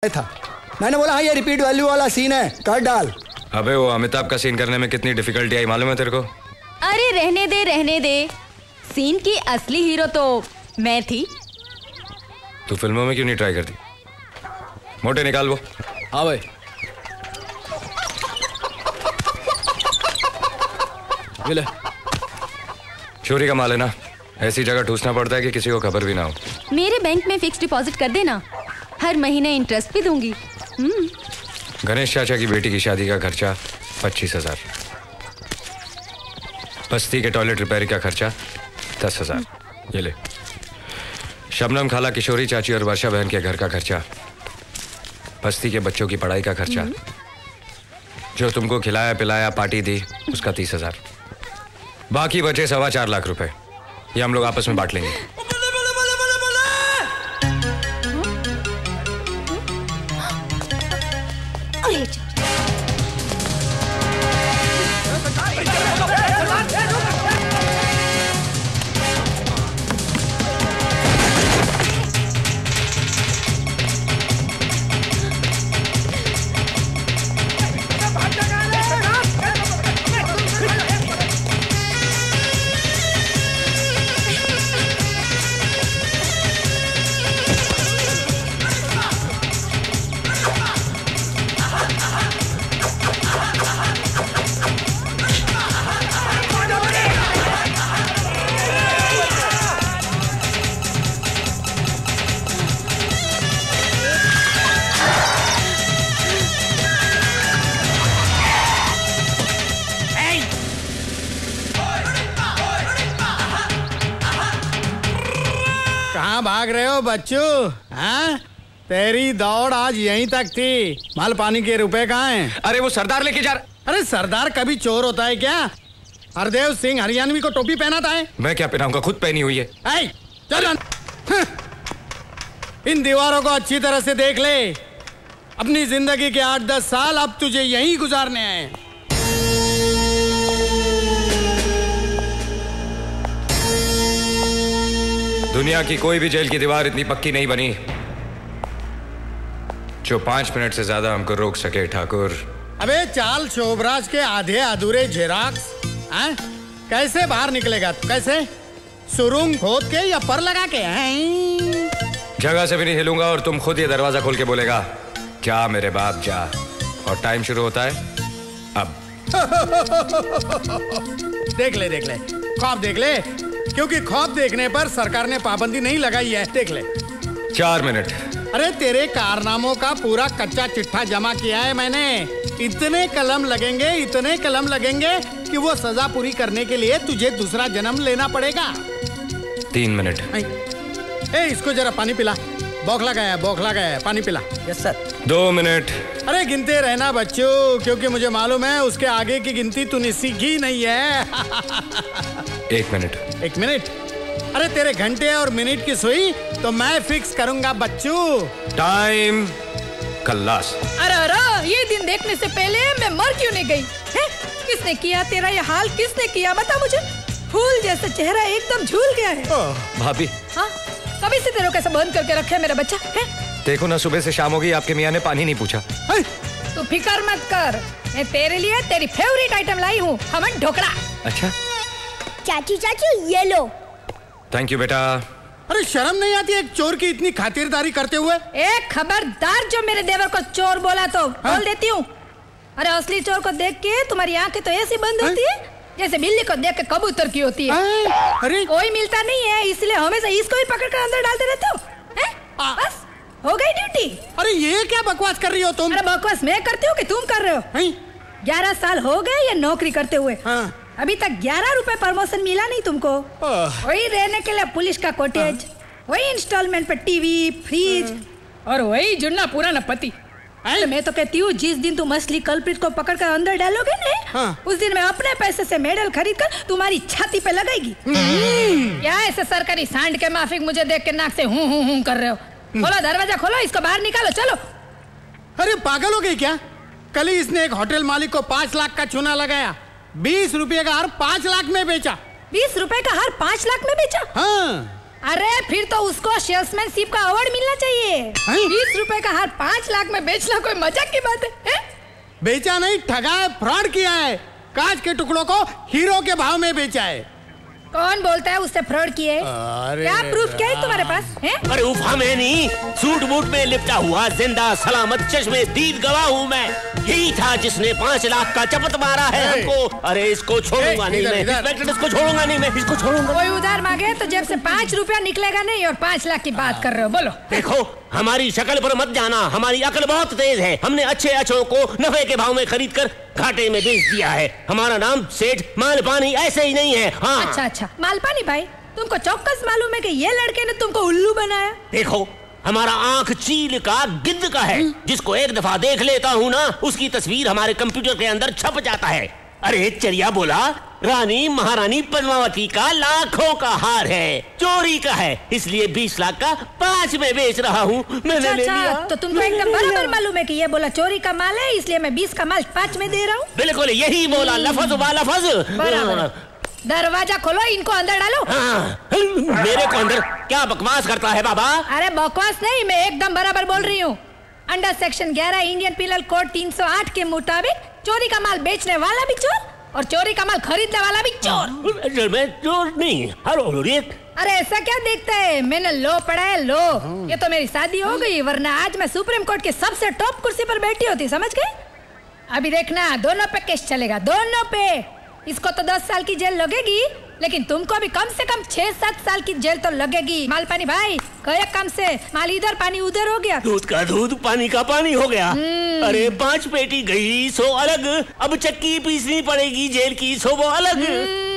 था। मैंने बोला हाँ ये रिपीट वैल्यू वाला सीन है, कर डाल। अबे वो अमिताभ का सीन करने में कितनी डिफिकल्टी आई मालूम है तेरे को? अरे रहने दे। सीन की असली हीरो तो मैं थी। तू फिल्मों में क्यों नहीं ट्राई करती? मोटे निकाल वो। हाँ भाई। ले। चोरी का माल है ना, ऐसी जगह ठूसना पड़ता है कि किसी को खबर भी ना हो। मेरे बैंक में फिक्स डिपॉजिट कर देना, हर महीने इंटरेस्ट भी दूंगी। गणेश चाचा की बेटी की शादी का खर्चा 25,000। बस्ती के टॉयलेट रिपेयर का खर्चा 10,000। ये ले। शबनम खाला, किशोरी चाची और वर्षा बहन के घर का खर्चा, बस्ती के बच्चों की पढ़ाई का खर्चा, जो तुमको खिलाया पिलाया पार्टी दी उसका 30,000। बाकी बचे 4.25 लाख रुपए, ये हम लोग आपस में बांट लेंगे। भाग रहे हो बच्चू? हाँ, तेरी दौड़ आज यहीं तक थी। माल पानी के रुपए कहाँ हैं? अरे वो सरदार लेके जा रहा। अरे सरदार कभी चोर होता है क्या? हरदेव सिंह हरियाणवी को टोपी पहनाता है। मैं क्या पहनाऊंगा, खुद पहनी हुई है। चल इन दीवारों को अच्छी तरह से देख ले। अपनी जिंदगी के 8-10 साल अब तुझे यहीं गुजारने हैं। दुनिया की कोई भी जेल की दीवार इतनी पक्की नहीं बनी जो 5 मिनट से ज्यादा हमको रोक सके ठाकुर। अबे चाल शोभराज के आधे अधूरे जेराक्स। कैसे बाहर निकलेगा? कैसे? सुरुंग खोद के या पर लगा के? जगह से भी नहीं हिलूंगा और तुम खुद ये दरवाजा खोल के बोलेगा जा मेरे बाप जा। और टाइम शुरू होता है अब। देख ले ख्वाब देख ले, क्योंकि ख्वाब देखने पर सरकार ने पाबंदी नहीं लगाई है। देख ले। 4 मिनट। अरे तेरे कारनामों का पूरा कच्चा चिट्ठा जमा किया है मैंने। इतने कलम लगेंगे कि वो सजा पूरी करने के लिए तुझे दूसरा जन्म लेना पड़ेगा। 3 मिनट। इसको जरा पानी पिला। बौखला गया है, पानी पिला। Yes sir. 2 मिनट। अरे गिनते रहना बच्चों, क्योंकि मुझे मालूम है उसके आगे की गिनती तूने सीखी नहीं है। 1 मिनट। 1 मिनट? अरे तेरे घंटे और मिनट की सुई तो मैं फिक्स करूंगा बच्चू। टाइम खल्लास। अरे ये दिन देखने से पहले मैं मर क्यों नहीं गई है? किसने किया तेरा ये हाल? किसने किया बता मुझे। फूल जैसा चेहरा एकदम झूल गया है। भाभी। हाँ, कभी से तेरे को कैसे बंद करके रखे मेरा बच्चा है? देखो ना, सुबह से शाम हो गई, आपके मियाँ ने पानी नहीं पूछा। तू फिकर मत कर, मैं तेरे लिए तेरी फेवरेट आइटम लाई हूँ, खमन ढोकला। अच्छा चाचू ये लो। थैंक यू बेटा। अरे शर्म नहीं आती एक चोर की इतनी खातिरदारी करते हुए? एक खबरदार जो मेरे देवर को चोर बोला तो बोल देती हूँ। अरे असली चोर को देख के तुम्हारी आंखें तो ऐसी बंद होती है जैसे बिल्ली को देख के कबूतर की होती है। अरे कोई मिलता नहीं है, इसलिए हमेशा इसको ही पकड़ कर अंदर डालते रहते हो। बस हो गई ड्यूटी। अरे ये क्या बकवास कर रही हो तुम? अरे बकवास मैं करती हूँ कि तुम कर रहे हो? 11 साल हो गए ये नौकरी करते हुए। अभी तक 11 रुपए प्रमोशन मिला नहीं तुमको। वही रहने के लिए पुलिस का कॉटेज, वही इंस्टॉलमेंट पे टीवी, फ्रिज और वही जुड़ना पुराना पति। मैं तो कहती हूँ जिस दिन तुम असली कल्प्रिट को पकड़ कर अंदर डालोगे ना, उस दिन मैं अपने पैसे से मेडल खरीद कर तुम्हारी छाती पे लगाएगी। क्या ऐसे सरकारी सांड के माफिक मुझे देख के नाक से हूँ कर रहे हो? खोलो दरवाजा, खोलो, इसको बाहर निकालो, चलो। अरे पागल हो गई क्या? कल ही इसने एक होटल मालिक को 5 लाख का चूना लगाया, 20 रुपए का हार 5 लाख में बेचा। 20 रुपए का हार 5 लाख में बेचा? हाँ। अरे फिर तो उसको सेल्समैनशिप का अवार्ड मिलना चाहिए। 20 रुपए का हार 5 लाख में बेचना कोई मजाक की बात है? बेचा नहीं, ठगा है, फ्रॉड किया है। कांच के टुकड़ों को हीरो के भाव में बेचा है। कौन बोलता है उससे फ्रॉड किए? क्या प्रूफ क्या है तुम्हारे पास? अरे उफा मैं नहीं, सूट बूट में लिपटा हुआ जिंदा सलामत चश्मे दीद गवाह हूँ मैं। यही था जिसने 5 लाख का चपत मारा है हमको। अरे इसको छोड़ूंगा नहीं मैं, इसको छोड़ूंगा नहीं मैं, इसको छोड़ूंगा। कोई उधार मांगे तो जेब से 5 रुपया निकलेगा नहीं, और 5 लाख की बात कर रहे हो? बोलो। देखो हमारी शक्ल पर मत जाना, हमारी अकल बहुत तेज है। हमने अच्छे अचों को नफे के भाव में खरीद कर घाटे में बेच दिया है। हमारा नाम सेठ मालपानी ऐसे ही नहीं है। हाँ अच्छा मालपानी भाई, तुमको चौकस मालूम है कि ये लड़के ने तुमको उल्लू बनाया? देखो हमारा आंख चील का गिद्ध का है। जिसको एक दफा देख लेता हूँ ना, उसकी तस्वीर हमारे कंप्यूटर के अंदर छप जाता है। अरे चरिया बोला, रानी महारानी पद्मावती का लाखों का हार है, चोरी का है, इसलिए 20 लाख का 5 में बेच रहा हूँ। मैंने ले लिया। तो तुमको एकदम बराबर मालूम है कि ये बोला चोरी का माल है, इसलिए मैं 20 का माल 5 में दे रहा हूँ। बिल्कुल यही बोला, लफज बा लफज। दरवाजा खोलो, इनको अंदर डालो। मेरे को अंदर? क्या बकवास करता है बाबा? अरे बकवास नहीं, मैं एकदम बराबर बोल रही हूँ। Under section 11 Indian penal code 308 के मुताबिक चोरी का माल बेचने वाला भी चोर और चोरी का माल खरीदने वाला भी चोर। मैं चोर नहीं। अरे ऐसा क्या देखता है, मैंने लो पढ़ा है लो। ये तो मेरी शादी हो गई, वरना आज मैं सुप्रीम कोर्ट की सबसे टॉप कुर्सी पर बैठी होती, समझ गए? अभी देखना, दोनों पे केस चलेगा, दोनों पे। इसको तो 10 साल की जेल लगेगी, लेकिन तुमको भी कम से कम 6-7 साल की जेल तो लगेगी। मालपानी भाई कहे कम से, माल इधर पानी उधर हो गया। दूध का दूध पानी का पानी हो गया। अरे 5 पेटी गई 100 अलग, अब चक्की पीसनी पड़ेगी जेल की 100 वो अलग।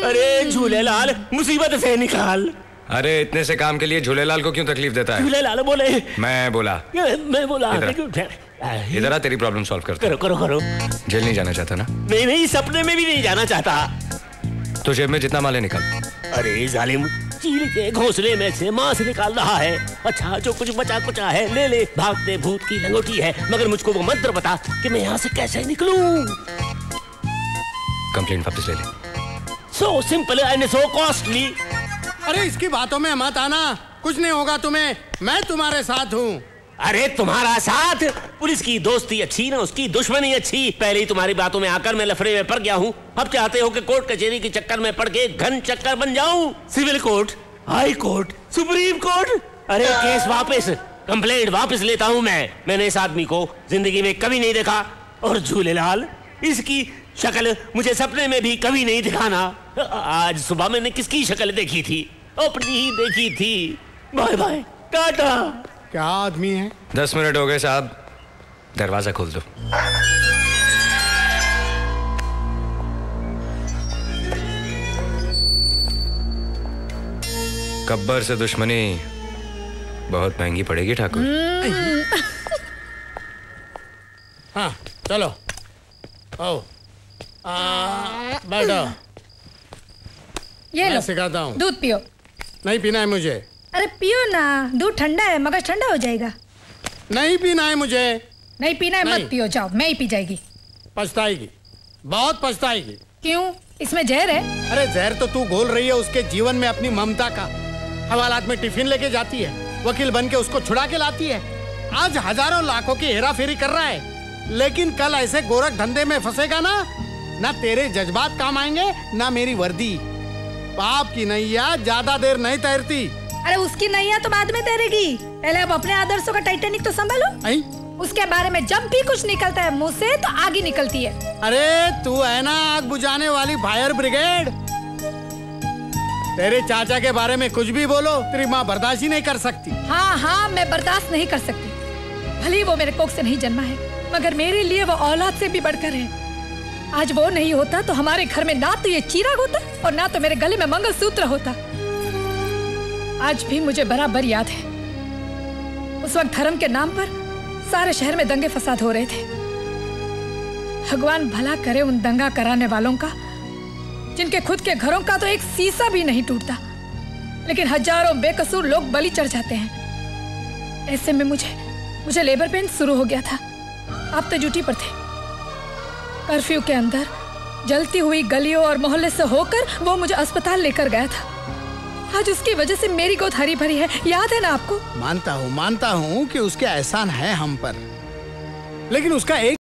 अरे झूलेलाल मुसीबत से निकाल। अरे इतने से काम के लिए झूलेलाल को क्यों तकलीफ देता है? झूलेलाल बोले। मैं बोला। इधर आ, तेरी प्रॉब्लम सॉल्व करते। करो। जेल नहीं जाना चाहता ना? नहीं, सपने में भी नहीं जाना चाहता। तो जेब में जितना माल है निकाल। अरे जालिम, चील के घोंसले में से मांस निकाल रहा है। अच्छा जो कुछ बचा कुचा है ले ले, भागते भूत की लंगोटी है, मगर मुझको वो मंत्र बता कि मैं यहाँ से कैसे निकलूं। कंप्लेंट वापस ले ले। So simple and so costly. अरे इसकी बातों में मत आना, कुछ नहीं होगा तुम्हें, मैं तुम्हारे साथ हूँ। अरे तुम्हारा साथ? पुलिस की दोस्ती अच्छी ना उसकी दुश्मनी अच्छी। पहले ही तुम्हारी बातों में आकर मैं लफड़े में पड़ गया हूँ, अब चाहते हो कि कोर्ट कचहरी के चक्कर में पड़ के घन चक्कर बन जाऊं। Civil court, high court, supreme court. अरे केस वापस, कंप्लेंट वापस लेता हूँ मैं। मैंने इस आदमी को जिंदगी में कभी नहीं देखा, और झूलेलाल इसकी शक्ल मुझे सपने में भी कभी नहीं दिखाना। आज सुबह मैंने किसकी शक्ल देखी थी? अपनी ही देखी थी। बाय बाय, टाटा। क्या आदमी है? 10 मिनट हो गए साहब, दरवाजा खोल दो। कब्बर से दुश्मनी बहुत महंगी पड़ेगी ठाकुर। हाँ चलो, आओ बैठो। ये लो, सिखाता हूँ। दूध पियो। नहीं पीना है मुझे। अरे पियो ना, दूध ठंडा है, मगज ठंडा हो जाएगा। नहीं पीना है मुझे। नहीं पीना है, मत पियो, जाओ, मैं ही पी जाएगी। पछताएगी, बहुत पछताएगी। क्यों, इसमें जहर है? अरे जहर तो तू घोल रही है उसके जीवन में अपनी ममता का। हवालात में टिफिन लेके जाती है, वकील बन के उसको छुड़ा के लाती है। आज हजारों लाखों की हेरा फेरी कर रहा है, लेकिन कल ऐसे गोरख धंधे में फंसेगा ना तेरे जज्बात काम आएंगे ना मेरी वर्दी। पाप की नैया ज्यादा देर नहीं तैरती। अरे उसकी नैया तो बाद में तैरेगी, पहले अब अपने आदर्शों का टाइटैनिक तो संभालो। उसके बारे में जब भी कुछ निकलता है मुंह से तो आग ही निकलती है। अरे तू है ना आग बुझाने वाली फायर ब्रिगेड। तेरे चाचा के बारे में कुछ भी बोलो, तेरी माँ बर्दाश्त ही नहीं कर सकती। हाँ, मैं बर्दाश्त नहीं कर सकती। भले वो मेरे कोख से नहीं जन्मा है, मगर मेरे लिए वो औलाद से भी बढ़कर है। आज वो नहीं होता तो हमारे घर में ना तो ये चिराग होता और ना तो मेरे गले में मंगलसूत्र होता। आज भी मुझे बराबर याद है, उस वक्त धर्म के नाम पर सारे शहर में दंगे फसाद हो रहे थे। भगवान भला करे उन दंगा कराने वालों का, जिनके खुद के घरों का तो एक शीशा भी नहीं टूटता, लेकिन हजारों बेकसूर लोग बलि चढ़ जाते हैं। ऐसे में मुझे लेबर पेन शुरू हो गया था। आप तो ड्यूटी पर थे। कर्फ्यू के अंदर जलती हुई गलियों और मोहल्ले से होकर वो मुझे अस्पताल लेकर गया था। आज उसकी वजह से मेरी गोद हरी भरी है, याद है ना आपको? मानता हूँ कि उसके एहसान है हम पर, लेकिन उसका एक